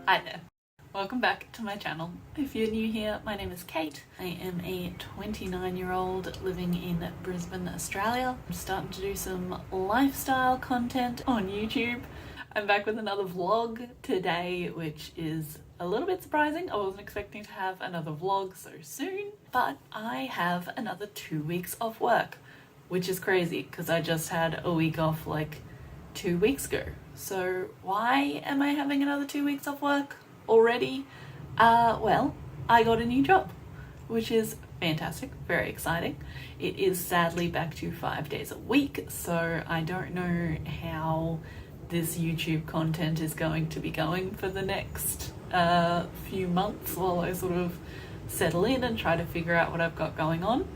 Hi there. Welcome back to my channel. If you're new here, my name is Kate. I am a 29-year-old living in Brisbane, Australia. I'm starting to do some lifestyle content on YouTube. I'm back with another vlog today, which is a little bit surprising. I wasn't expecting to have another vlog so soon, but I have another 2 weeks off work, which is crazy because I just had a week off like 2 weeks ago. So why am I having another 2 weeks off work already? Well, I got a new job, which is fantastic, very exciting. It is sadly back to 5 days a week, so I don't know how this YouTube content is going to be going for the next few months while I sort of settle in and try to figure out what I've got going on.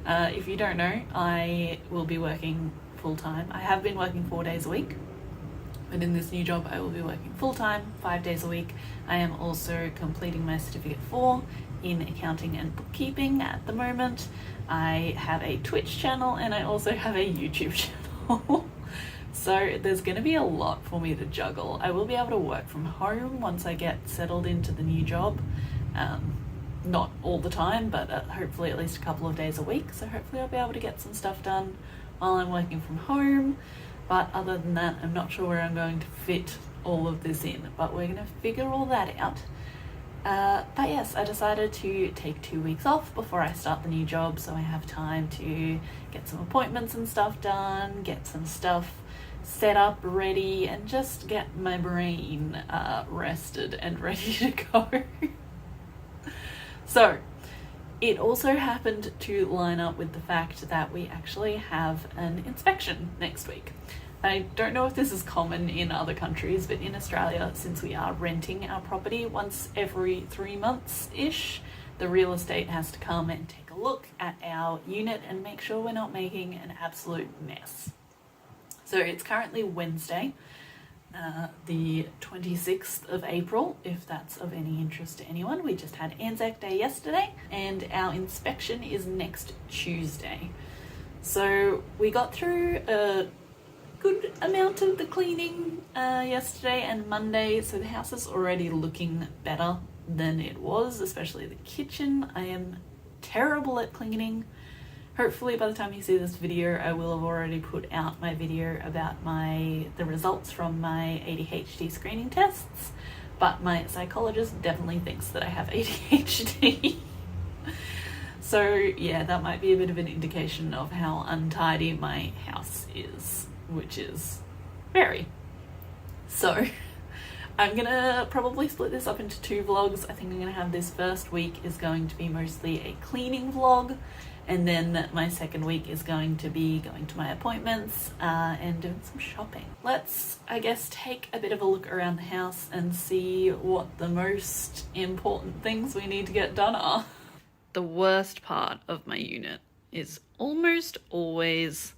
If you don't know, I will be working full-time. I have been working 4 days a week, but in this new job I will be working full-time, 5 days a week. I am also completing my Certificate 4 in accounting and bookkeeping at the moment. I have a Twitch channel and I also have a YouTube channel. So there's going to be a lot for me to juggle. I will be able to work from home once I get settled into the new job. Not all the time, but hopefully at least a couple of days a week. So hopefully I'll be able to get some stuff done while I'm working from home. But other than that, I'm not sure where I'm going to fit all of this in, but we're going to figure all that out. But yes, I decided to take 2 weeks off before I start the new job, so I have time to get some appointments and stuff done, get some stuff set up, ready, and just get my brain rested and ready to go. So it also happened to line up with the fact that we actually have an inspection next week. I don't know if this is common in other countries, but in Australia, since we are renting our property once every 3 months-ish, the real estate has to come and take a look at our unit and make sure we're not making an absolute mess. So it's currently Wednesday, the 26th of April, if that's of any interest to anyone. We just had Anzac Day yesterday, and our inspection is next Tuesday. So we got through a good amount of the cleaning yesterday and Monday, so the house is already looking better than it was, especially the kitchen. I am terrible at cleaning. Hopefully by the time you see this video, I will have already put out my video about the results from my ADHD screening tests, but my psychologist definitely thinks that I have ADHD. So yeah, that might be a bit of an indication of how untidy my house is, which is very. So I'm gonna probably split this up into 2 vlogs. I think I'm gonna have this first week is going to be mostly a cleaning vlog, and then my second week is going to be going to my appointments and doing some shopping. Let's, I guess, take a bit of a look around the house and see what the most important things we need to get done are. The worst part of my unit is almost always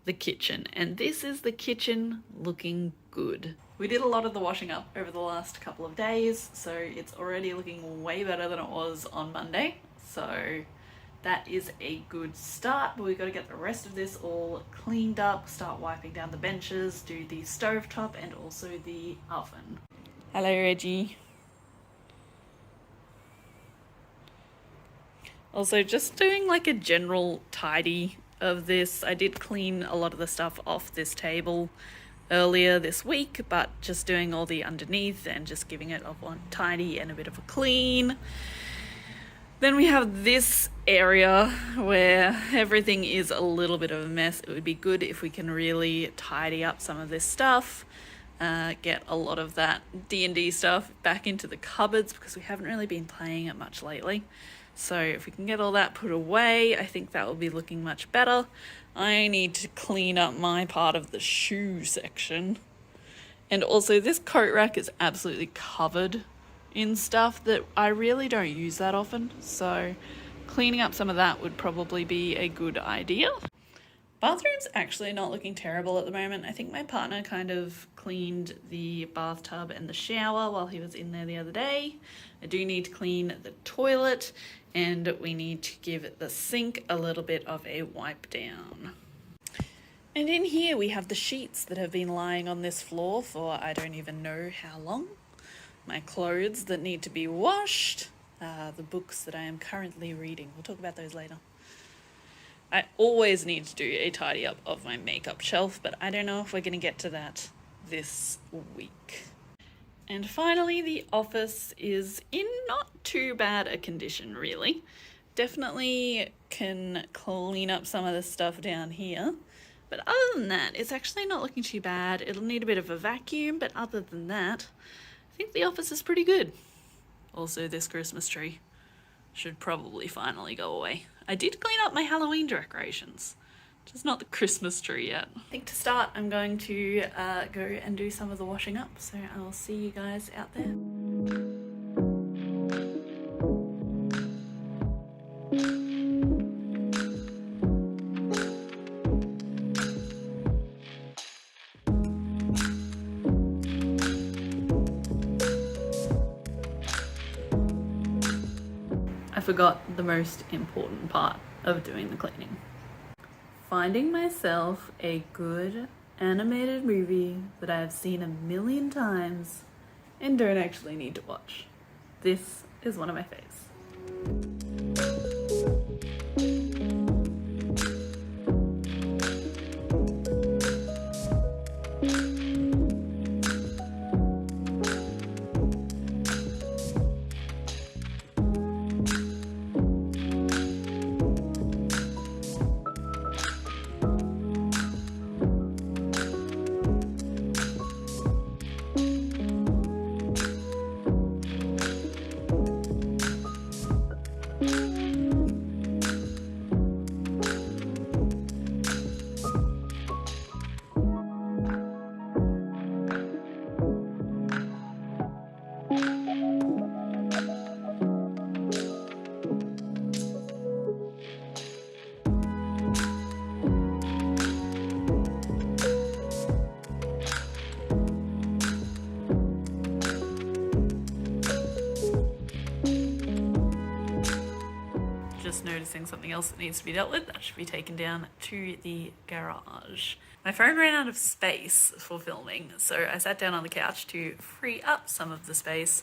the kitchen, and this is the kitchen looking good. We did a lot of the washing up over the last couple of days, so it's already looking way better than it was on Monday, so that is a good start. But we've got to get the rest of this all cleaned up, start wiping down the benches, do the stovetop and also the oven. Hello, Reggie. Also, just doing like a general tidy of this. I did clean a lot of the stuff off this table earlier this week, but just doing all the underneath and just giving it a one tidy and a bit of a clean. Then we have this area where everything is a little bit of a mess. It would be good if we can really tidy up some of this stuff, get a lot of that D&D stuff back into the cupboards because we haven't really been playing it much lately. So if we can get all that put away, I think that will be looking much better. I need to clean up my part of the shoe section. And also this coat rack is absolutely covered in stuff that I really don't use that often. So cleaning up some of that would probably be a good idea. Bathroom's actually not looking terrible at the moment. I think my partner kind of cleaned the bathtub and the shower while he was in there the other day. I do need to clean the toilet, and we need to give the sink a little bit of a wipe down. And in here we have the sheets that have been lying on this floor for I don't even know how long. my clothes that need to be washed, the books that I am currently reading. We'll talk about those later. I always need to do a tidy up of my makeup shelf, but I don't know if we're going to get to that this week. And finally, the office is in not too bad a condition, really. Definitely can clean up some of the stuff down here. But other than that, it's actually not looking too bad. It'll need a bit of a vacuum, but other than that, I think the office is pretty good. Also, this Christmas tree should probably finally go away. I did clean up my Halloween decorations, just not the Christmas tree yet. I think to start, I'm going to go and do some of the washing up, so I'll see you guys out there. I forgot the most important part of doing the cleaning. Finding myself a good animated movie that I have seen a million times and don't actually need to watch. This is one of my faves. Noticing something else that needs to be dealt with. That should be taken down to the garage. My phone ran out of space for filming, so I sat down on the couch to free up some of the space,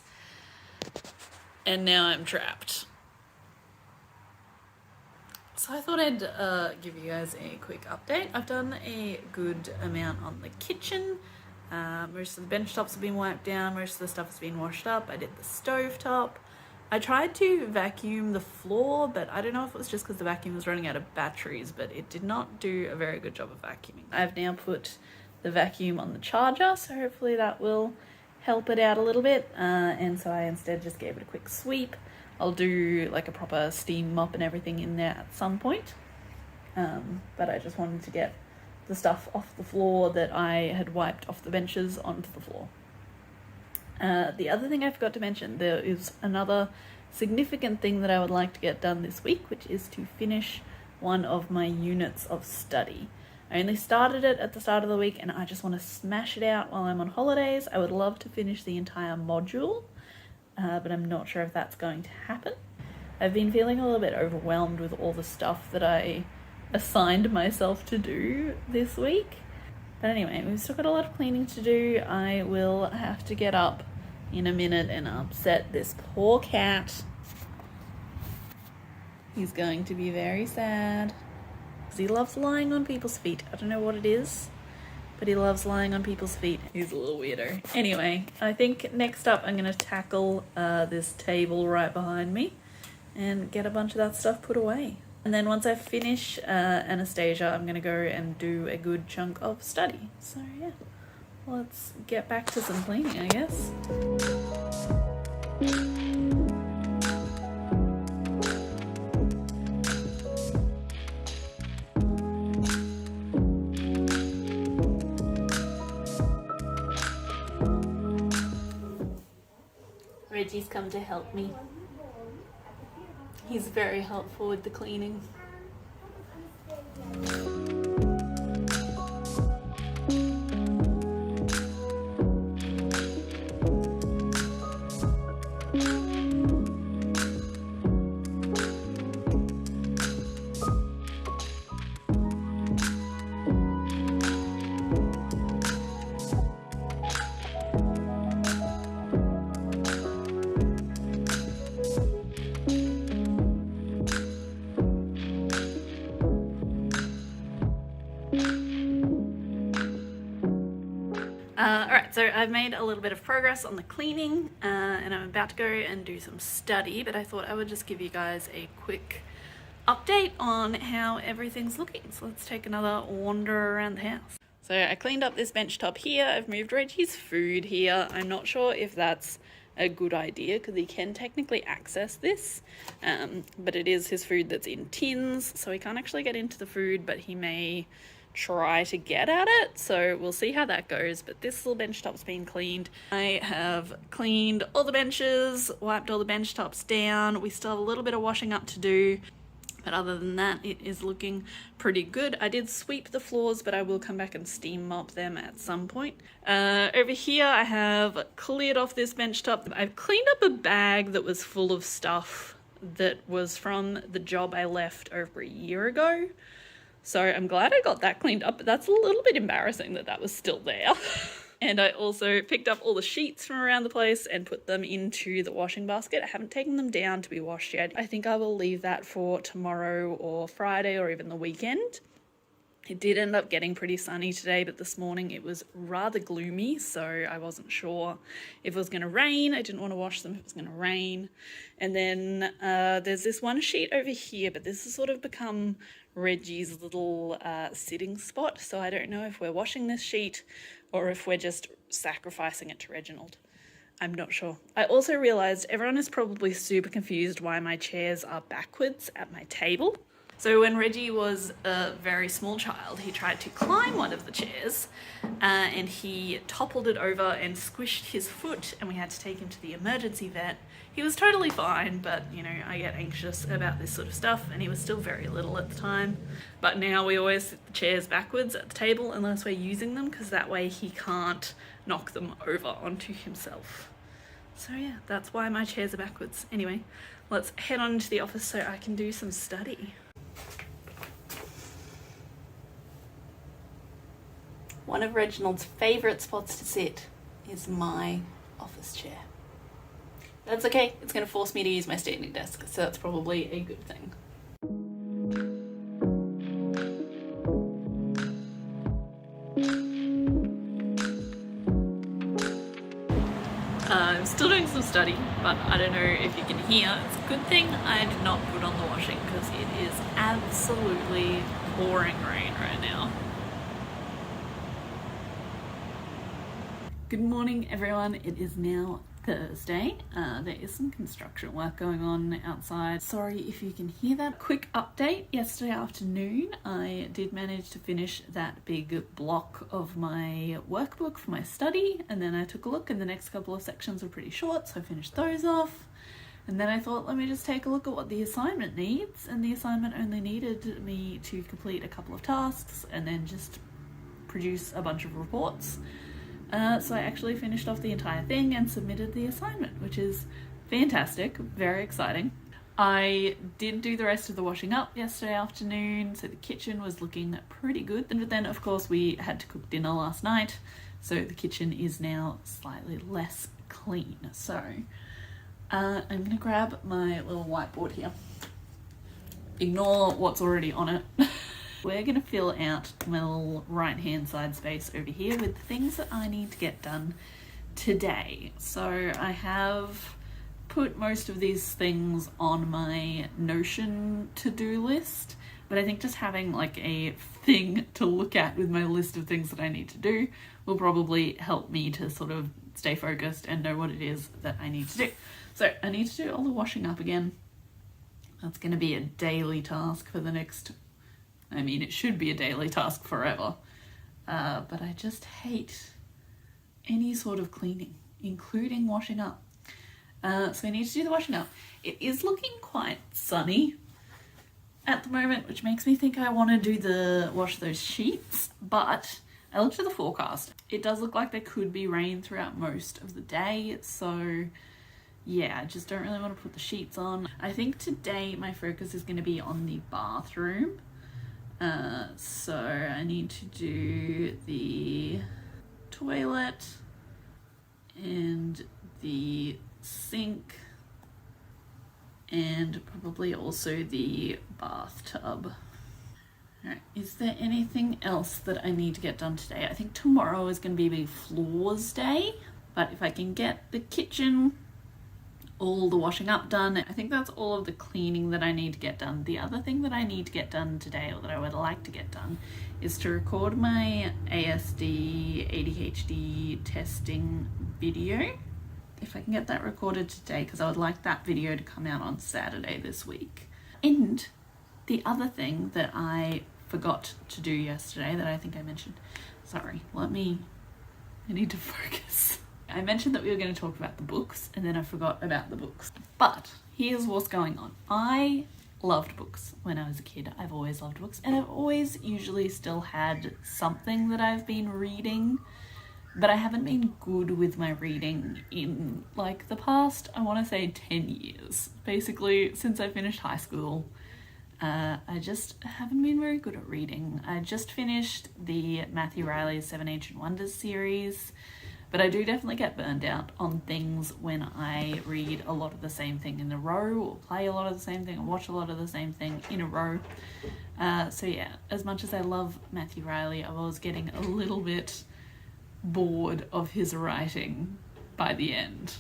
and now I'm trapped. So I thought I'd give you guys a quick update. I've done a good amount on the kitchen. Most of the bench tops have been wiped down, most of the stuff has been washed up. I did the stove top. I tried to vacuum the floor, but I don't know if it was just because the vacuum was running out of batteries, but it did not do a very good job of vacuuming. I've now put the vacuum on the charger, so hopefully that will help it out a little bit. And so I instead just gave it a quick sweep. I'll do like a proper steam mop and everything in there at some point. But I just wanted to get the stuff off the floor that I had wiped off the benches onto the floor. The other thing I forgot to mention, there is another significant thing that I would like to get done this week, which is to finish one of my units of study. I only started it at the start of the week and I just want to smash it out while I'm on holidays. I would love to finish the entire module, but I'm not sure if that's going to happen. I've been feeling a little bit overwhelmed with all the stuff that I assigned myself to do this week. But anyway, we've still got a lot of cleaning to do. I will have to get up in a minute and upset this poor cat. He's going to be very sad because he loves lying on people's feet. I don't know what it is, but he loves lying on people's feet. He's a little weirdo. Anyway, I think next up I'm going to tackle this table right behind me and get a bunch of that stuff put away. And then once I finish Anastasia, I'm going to go and do a good chunk of study. So yeah, let's get back to some cleaning, I guess. Reggie's come to help me. He's very helpful with the cleaning. Alright, so I've made a little bit of progress on the cleaning and I'm about to go and do some study, but I thought I would just give you guys a quick update on how everything's looking. So let's take another wander around the house. So I cleaned up this bench top here. I've moved Reggie's food here. I'm not sure if that's a good idea because he can technically access this, but it is his food that's in tins, so he can't actually get into the food, but he may try to get at it, so we'll see how that goes. But this little bench top's been cleaned. I have cleaned all the benches, wiped all the bench tops down. We still have a little bit of washing up to do, but other than that, it is looking pretty good. I did sweep the floors, but I will come back and steam mop them at some point. Over here, I have cleared off this bench top. I've cleaned up a bag that was full of stuff that was from the job I left over a year ago. So I'm glad I got that cleaned up, but that's a little bit embarrassing that that was still there. And I also picked up all the sheets from around the place and put them into the washing basket. I haven't taken them down to be washed yet. I think I will leave that for tomorrow or Friday or even the weekend. It did end up getting pretty sunny today, but this morning it was rather gloomy, so I wasn't sure if it was going to rain. I didn't want to wash them if it was going to rain. And then there's this one sheet over here, but this has sort of become Reggie's little sitting spot, so I don't know if we're washing this sheet or if we're just sacrificing it to Reginald. I'm not sure. I also realised everyone is probably super confused why my chairs are backwards at my table. So when Reggie was a very small child, he tried to climb one of the chairs and he toppled it over and squished his foot, and we had to take him to the emergency vet. He was totally fine, but you know, I get anxious about this sort of stuff, and he was still very little at the time. But now we always sit the chairs backwards at the table unless we're using them, because that way he can't knock them over onto himself. So yeah, that's why my chairs are backwards. Anyway, let's head on into the office so I can do some study. One of Reginald's favourite spots to sit is my office chair. That's okay, it's going to force me to use my standing desk, so that's probably a good thing. I'm still doing some study, but I don't know if you can hear. It's a good thing I did not put on the washing because it is absolutely pouring rain right now. Good morning, everyone. It is now Thursday. There is some construction work going on outside. Sorry if you can hear that. Quick update. Yesterday afternoon, I did manage to finish that big block of my workbook for my study, and then I took a look and the next couple of sections were pretty short, so I finished those off. And then I thought, let me just take a look at what the assignment needs, and the assignment only needed me to complete a couple of tasks and then just produce a bunch of reports. So I actually finished off the entire thing and submitted the assignment, which is fantastic, very exciting. I did do the rest of the washing up yesterday afternoon, so the kitchen was looking pretty good. But then, of course, we had to cook dinner last night, so the kitchen is now slightly less clean. So I'm going to grab my little whiteboard here. Ignore what's already on it. We're going to fill out my little right-hand side space over here with the things that I need to get done today. So I have put most of these things on my Notion to-do list, but I think just having like a thing to look at with my list of things that I need to do will probably help me to sort of stay focused and know what it is that I need to do. So I need to do all the washing up again. That's going to be a daily task for the next... I mean, it should be a daily task forever, but I just hate any sort of cleaning, including washing up. So I need to do the washing up. It is looking quite sunny at the moment, which makes me think I want to do wash those sheets, but I looked at the forecast. It does look like there could be rain throughout most of the day, so yeah, I just don't really want to put the sheets on. I think today my focus is going to be on the bathroom. So I need to do the toilet and the sink and probably also the bathtub. Alright, is there anything else that I need to get done today? I think tomorrow is going to be a big floors day, but if I can get the kitchen, all the washing up done, I think that's all of the cleaning that I need to get done. The other thing that I need to get done today, or that I would like to get done, is to record my ASD ADHD testing video. If I can get that recorded today, because I would like that video to come out on Saturday this week. And the other thing that I forgot to do yesterday that I think I mentioned, sorry, I need to focus. I mentioned that we were going to talk about the books, and then I forgot about the books. But here's what's going on. I loved books when I was a kid. I've always loved books, and I've always usually still had something that I've been reading, but I haven't been good with my reading in like the past, I want to say 10 years. Basically, since I finished high school, I just haven't been very good at reading. I just finished the Matthew Riley's 7 Ancient Wonders series, but I do definitely get burned out on things when I read a lot of the same thing in a row, or play a lot of the same thing, or watch a lot of the same thing in a row. So yeah, as much as I love Matthew Riley, I was getting a little bit bored of his writing by the end.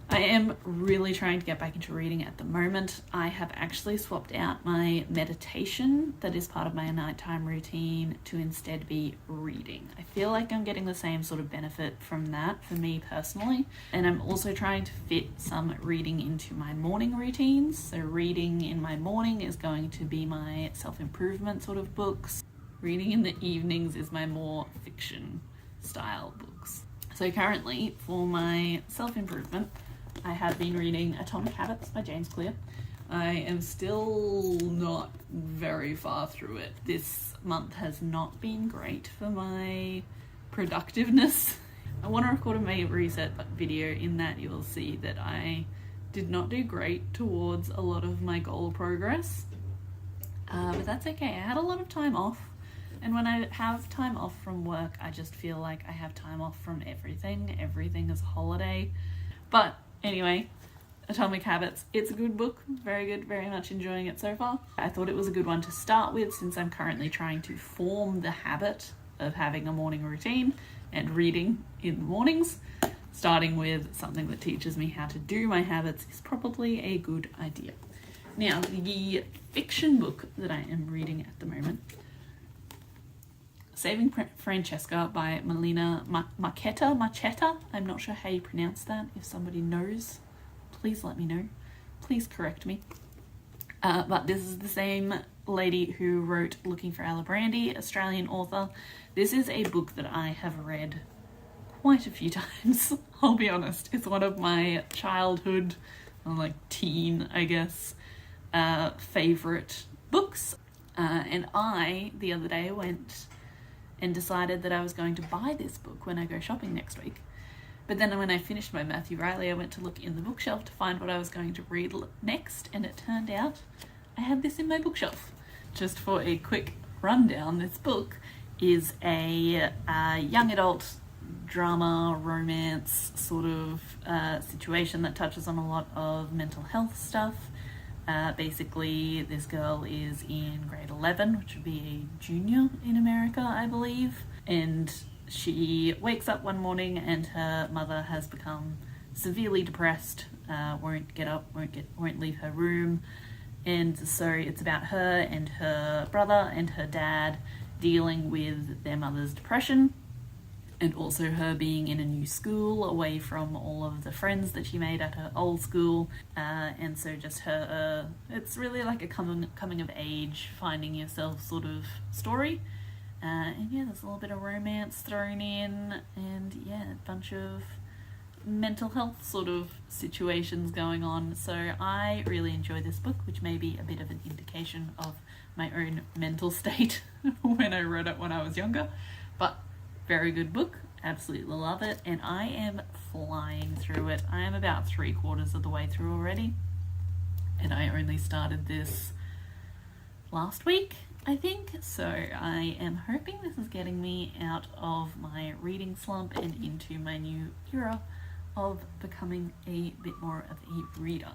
I am really trying to get back into reading at the moment. I have actually swapped out my meditation that is part of my nighttime routine to instead be reading. I feel like I'm getting the same sort of benefit from that for me personally. And I'm also trying to fit some reading into my morning routines. So reading in my morning is going to be my self-improvement sort of books. Reading in the evenings is my more fiction style books. So currently, for my self-improvement, I have been reading Atomic Habits by James Clear. I am still not very far through it. This month has not been great for my productiveness. I want to record a May reset video in that you will see that I did not do great towards a lot of my goal progress. But that's okay. I had a lot of time off. And when I have time off from work, I just feel like I have time off from everything. Everything is a holiday. But anyway, Atomic Habits, it's a good book, very good, very much enjoying it so far. I thought it was a good one to start with since I'm currently trying to form the habit of having a morning routine and reading in the mornings. Starting with something that teaches me how to do my habits is probably a good idea. Now, the fiction book that I am reading at the moment, Saving Francesca by Melina Marchetta. I'm not sure how you pronounce that. If somebody knows, please let me know. Please correct me. But this is the same lady who wrote Looking for Alibrandi, Australian author. This is a book that I have read quite a few times, I'll be honest. It's one of my childhood, like teen, I guess, favourite books. And I, the other day, went and decided that I was going to buy this book when I go shopping next week. But then when I finished my Matthew Riley, I went to look in the bookshelf to find what I was going to read next, and it turned out I had this in my bookshelf. Just for a quick rundown, this book is a young adult drama, romance sort of situation that touches on a lot of mental health stuff. Basically, this girl is in grade 11, which would be a junior in America, I believe. And she wakes up one morning and her mother has become severely depressed, won't get up, won't leave her room. And so it's about her and her brother and her dad dealing with their mother's depression, and also her being in a new school away from all of the friends that she made at her old school. And so just her, it's really like a coming of age, finding yourself sort of story. And yeah, there's a little bit of romance thrown in, and yeah, a bunch of mental health sort of situations going on. So I really enjoy this book, which may be a bit of an indication of my own mental state when I read it when I was younger. But very good book, absolutely love it, and I am flying through it. I am about 3/4 of the way through already, and I only started this last week, I think, so I am hoping this is getting me out of my reading slump and into my new era of becoming a bit more of a reader.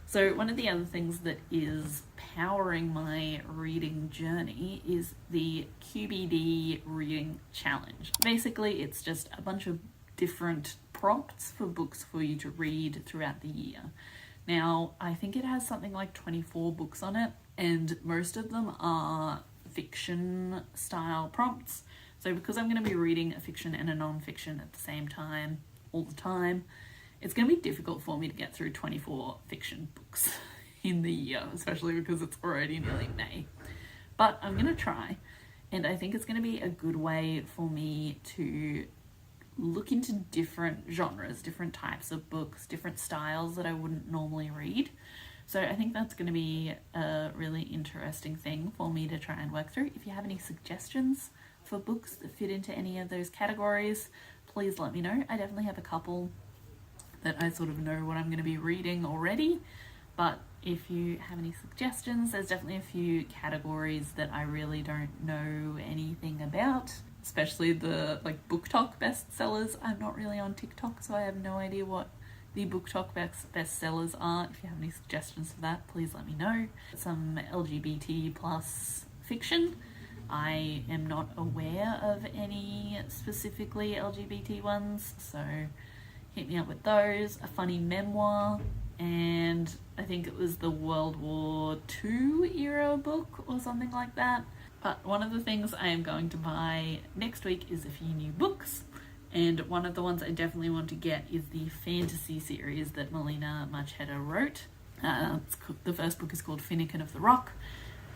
So one of the other things that is powering my reading journey is the QBD Reading Challenge. Basically, it's just a bunch of different prompts for books for you to read throughout the year. Now, I think it has something like 24 books on it, and most of them are fiction style prompts. So because I'm going to be reading a fiction and a non-fiction at the same time, all the time, it's going to be difficult for me to get through 24 fiction books in the year, especially because it's already nearly May. But I'm going to try, and I think it's going to be a good way for me to look into different genres, different types of books, different styles that I wouldn't normally read. So I think that's going to be a really interesting thing for me to try and work through. If you have any suggestions for books that fit into any of those categories, please let me know. I definitely have a couple that I sort of know what I'm going to be reading already, but if you have any suggestions, there's definitely a few categories that I really don't know anything about, especially the BookTok bestsellers. I'm not really on TikTok, so I have no idea what the BookTok bestsellers are. If you have any suggestions for that, please let me know. Some LGBT plus fiction. I am not aware of any specifically LGBT ones, so hit me up with those. A funny memoir, and I think it was the World War II era book or something like that. But one of the things I am going to buy next week is a few new books, and one of the ones I definitely want to get is the fantasy series that Melina Marchetta wrote. The first book is called Finnegan of the Rock,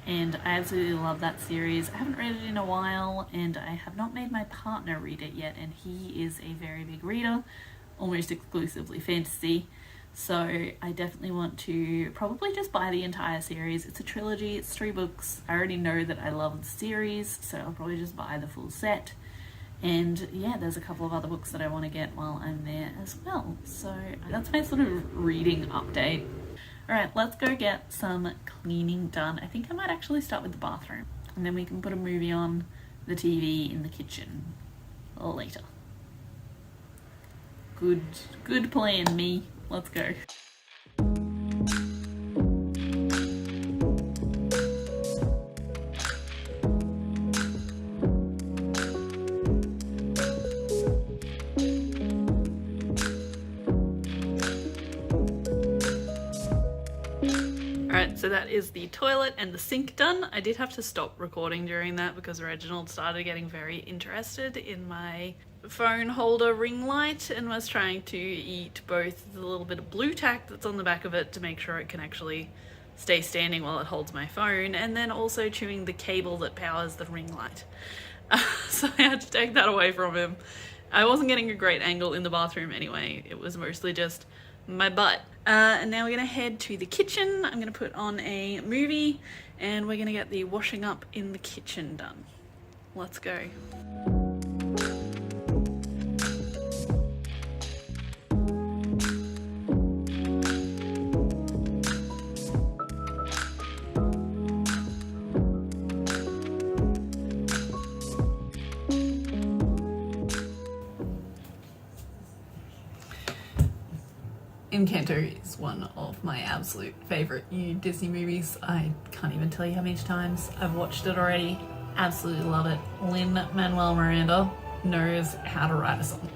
and I absolutely love that series. I haven't read it in a while, and I have not made my partner read it yet, and he is a very big reader, almost exclusively fantasy. So I definitely want to probably just buy the entire series. It's a trilogy, it's 3 books. I already know that I love the series, so I'll probably just buy the full set. And yeah, there's a couple of other books that I want to get while I'm there as well. So that's my sort of reading update. Alright, let's go get some cleaning done. I think I might actually start with the bathroom, and then we can put a movie on the TV in the kitchen later. Good plan, me. Let's go. Alright, so that is the toilet and the sink done. I did have to stop recording during that because Reginald started getting very interested in my phone holder ring light and was trying to eat both the little bit of blue tack that's on the back of it to make sure it can actually stay standing while it holds my phone, and then also chewing the cable that powers the ring light. So I had to take that away from him. I wasn't getting a great angle in the bathroom anyway. It was mostly just my butt. And now we're gonna head to the kitchen. I'm gonna put on a movie and we're gonna get the washing up in the kitchen done. Let's go. Encanto is one of my absolute favourite new Disney movies. I can't even tell you how many times I've watched it already. Absolutely love it. Lin-Manuel Miranda knows how to write a song.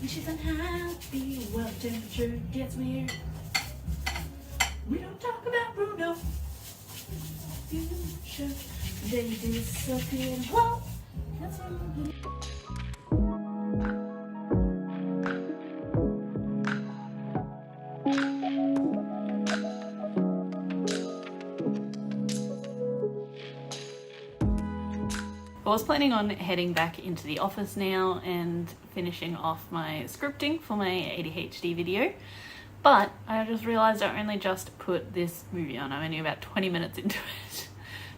She's unhappy, well temperature gets weird. We don't talk about Bruno. Future, they disappear. Whoa, that's what I was planning on heading back into the office now and finishing off my scripting for my ADHD video. But I just realised I only just put this movie on. I'm only about 20 minutes into it.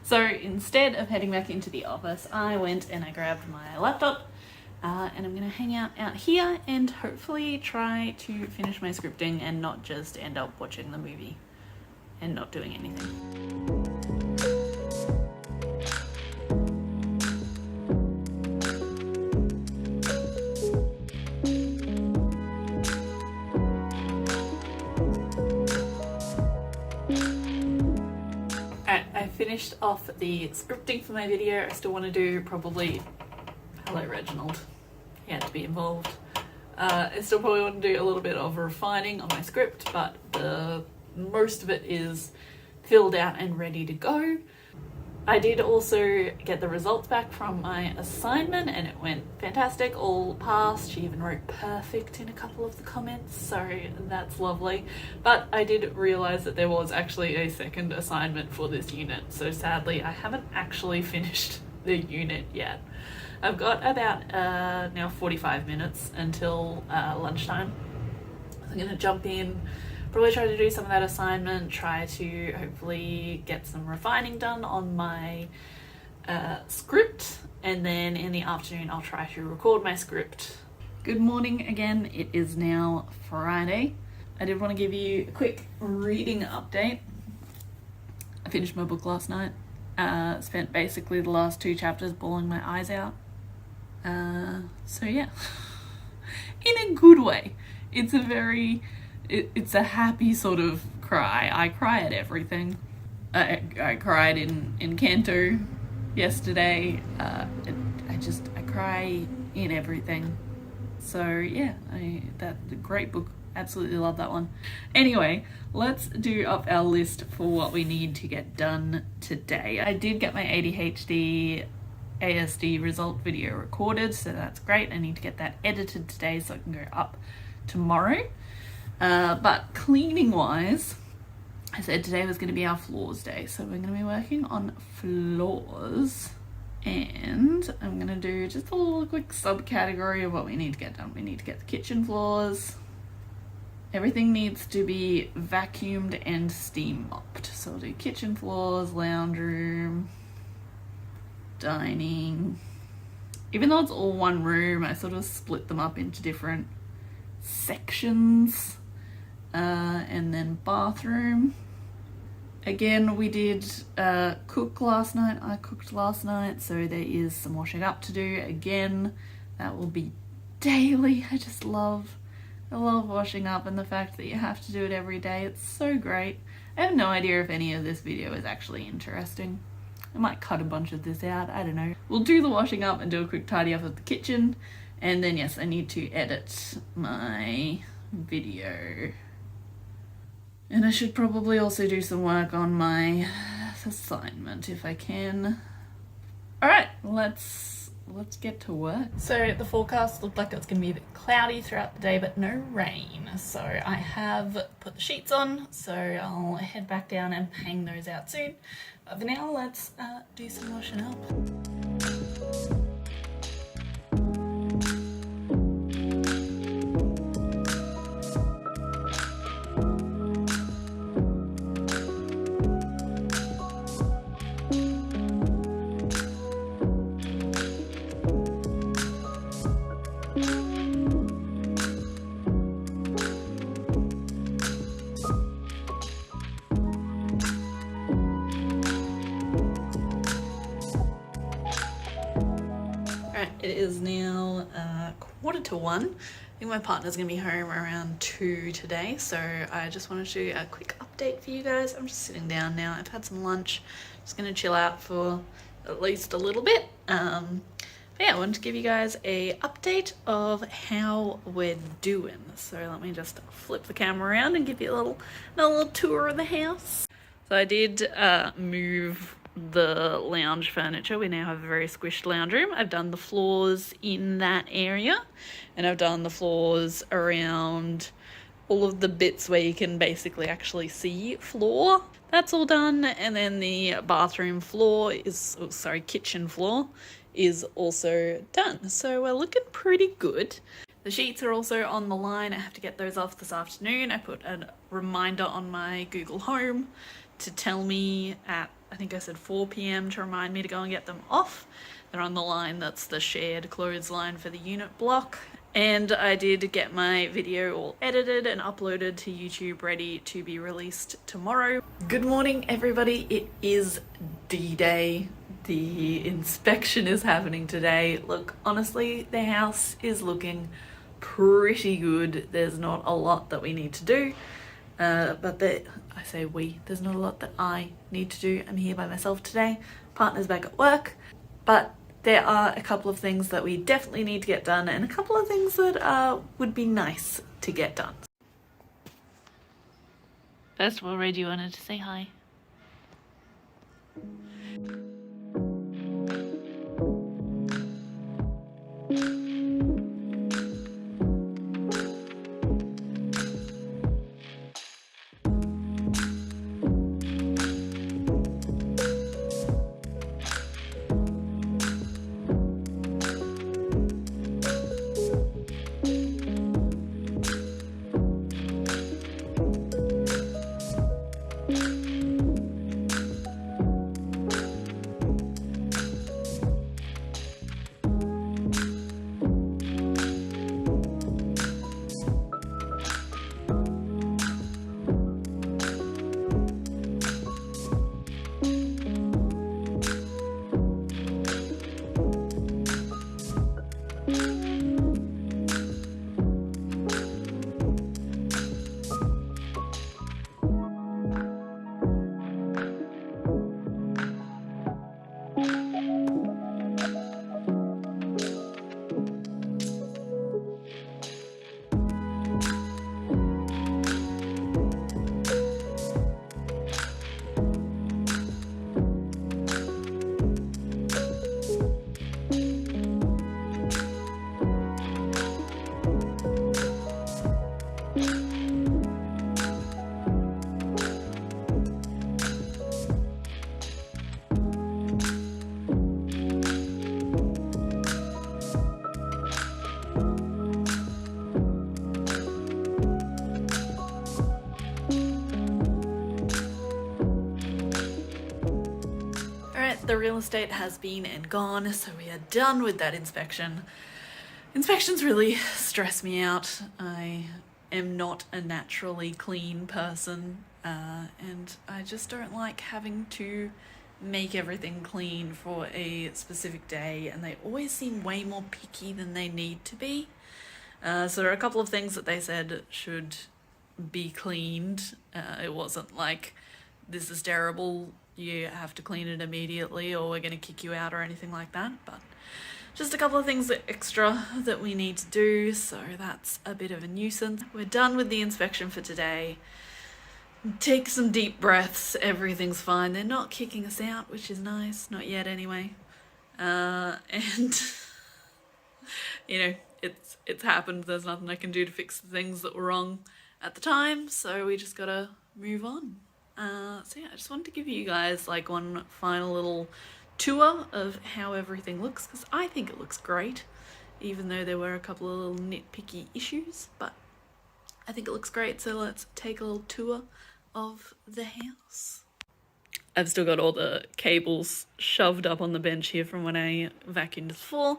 So instead of heading back into the office, I went and I grabbed my laptop and I'm going to hang out here and hopefully try to finish my scripting and not just end up watching the movie and not doing anything. finished off the scripting for my video. I still want to do probably, hello Reginald, he had to be involved. I still probably want to do a little bit of refining on my script, but most of it is filled out and ready to go. I did also get the results back from my assignment and it went fantastic, all passed. She even wrote perfect in a couple of the comments, so that's lovely. But I did realise that there was actually a second assignment for this unit, so sadly I haven't actually finished the unit yet. I've got about now 45 minutes until lunchtime. I'm going to jump in, probably try to do some of that assignment, try to hopefully get some refining done on my script, and then in the afternoon I'll try to record my script. Good morning again, it is now Friday. I did want to give you a quick reading update. I finished my book last night, spent basically the last 2 chapters bawling my eyes out. So yeah, in a good way. It's it's a happy sort of cry. I cry at everything. I cried in Canto yesterday. I cry in everything. So yeah, that's a great book. Absolutely love that one. Anyway, let's do up our list for what we need to get done today. I did get my ADHD ASD result video recorded, so that's great. I need to get that edited today so it can go up tomorrow. But cleaning wise, I said today was going to be our floors day, so we're going to be working on floors, and I'm going to do just a little quick subcategory of what we need to get done. We need to get the kitchen floors. Everything needs to be vacuumed and steam mopped, so we'll do kitchen floors, lounge room, dining. Even though it's all one room, I sort of split them up into different sections. And then bathroom. Again, we did cook last night. I cooked last night, so there is some washing up to do. Again, that will be daily. I love washing up, and the fact that you have to do it every day, it's so great. I have no idea if any of this video is actually interesting. I might cut a bunch of this out, I don't know. We'll do the washing up and do a quick tidy up of the kitchen, and then yes, I need to edit my video. And I should probably also do some work on my assignment if I can. Alright, let's get to work. So the forecast looked like it's going to be a bit cloudy throughout the day, but no rain. So I have put the sheets on, so I'll head back down and hang those out soon. But for now, let's do some washing up. It is now 1:45. I think my partner's gonna be home around 2 today, so I just wanted to do a quick update for you guys. I'm just sitting down now. I've had some lunch. Just gonna chill out for at least a little bit. But yeah, I wanted to give you guys a update of how we're doing. So let me just flip the camera around and give you another little tour of the house. So I did move the lounge furniture. We now have a very squished lounge room. I've done the floors in that area, and I've done the floors around all of the bits where you can basically actually see floor. That's all done, and then the bathroom floor is, kitchen floor is also done. So we're looking pretty good. The sheets are also on the line. I have to get those off this afternoon. I put a reminder on my Google Home to tell me at, I think I said 4 p.m. to remind me to go and get them off. They're on the line that's the shared clothesline for the unit block. And I did get my video all edited and uploaded to YouTube, ready to be released tomorrow. Good morning, everybody. It is D-Day. The inspection is happening today. Look, honestly, the house is looking pretty good. There's not a lot that we need to do. But I say we, there's not a lot that I need to do. I'm here by myself today. Partner's back at work. But there are a couple of things that we definitely need to get done and a couple of things that would be nice to get done. First of all, Reggie wanted to say hi. The real estate has been and gone, so we are done with that inspection. Inspections really stress me out. I am not a naturally clean person, and I just don't like having to make everything clean for a specific day, and they always seem way more picky than they need to be. So there are a couple of things that they said should be cleaned. It wasn't like, this is terrible, you have to clean it immediately or we're going to kick you out or anything like that, but just a couple of things extra that we need to do, so that's a bit of a nuisance. We're done with the inspection for today. Take some deep breaths, everything's fine. They're not kicking us out, which is nice, not yet anyway. And you know, it's happened, there's nothing I can do to fix the things that were wrong at the time, so we just gotta move on. So yeah, I just wanted to give you guys like one final little tour of how everything looks, because I think it looks great, even though there were a couple of little nitpicky issues, but I think it looks great. So let's take a little tour of the house. I've still got all the cables shoved up on the bench here from when I vacuumed the floor.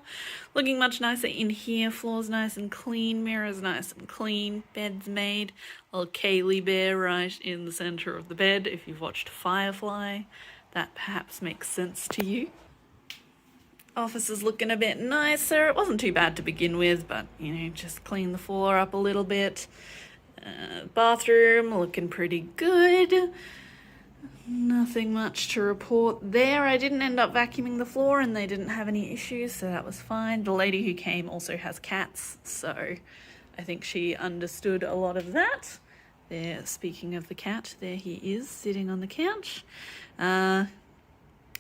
Looking much nicer in here. Floor's nice and clean, mirror's nice and clean, bed's made. Little Kaylee bear right in the center of the bed. If you've watched Firefly, that perhaps makes sense to you. Office is looking a bit nicer. It wasn't too bad to begin with, but you know, just clean the floor up a little bit. Bathroom looking pretty good. Nothing much to report there. I didn't end up vacuuming the floor and they didn't have any issues, so that was fine. The lady who came also has cats, so I think she understood a lot of that. There, speaking of the cat, there he is sitting on the couch. But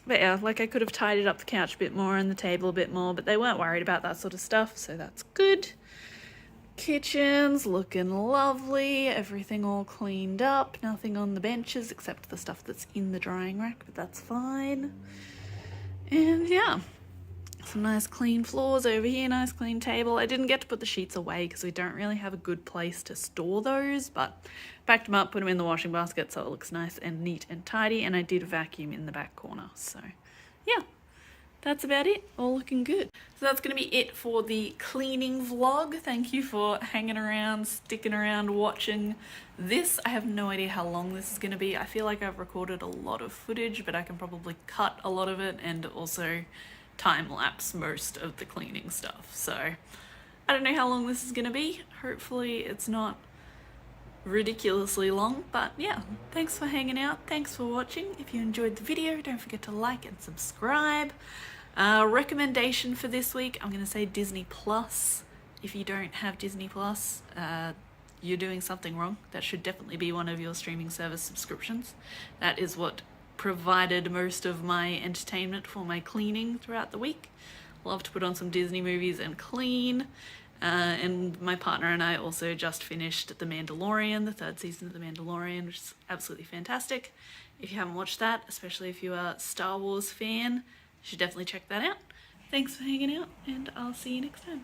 yeah, like I could have tidied up the couch a bit more and the table a bit more, but they weren't worried about that sort of stuff, so that's good. Kitchen's looking lovely, everything all cleaned up, nothing on the benches except the stuff that's in the drying rack, but that's fine. And yeah, some nice clean floors over here, nice clean table. I didn't get to put the sheets away because we don't really have a good place to store those, but packed them up, put them in the washing basket so it looks nice and neat and tidy, and I did vacuum in the back corner, so yeah. That's about it, all looking good. So that's going to be it for the cleaning vlog. Thank you for hanging around, sticking around, watching this. I have no idea how long this is going to be. I feel like I've recorded a lot of footage, but I can probably cut a lot of it and also time-lapse most of the cleaning stuff. So I don't know how long this is going to be. Hopefully it's not ridiculously long, but yeah, thanks for hanging out, thanks for watching. If you enjoyed the video, don't forget to like and subscribe. Recommendation for this week, I'm going to say Disney Plus. If you don't have Disney Plus, you're doing something wrong. That should definitely be one of your streaming service subscriptions. That is what provided most of my entertainment for my cleaning throughout the week. Love to put on some Disney movies and clean. And my partner and I also just finished The Mandalorian, the 3rd season of The Mandalorian, which is absolutely fantastic. If you haven't watched that, especially if you're a Star Wars fan, you should definitely check that out. Thanks for hanging out, and I'll see you next time.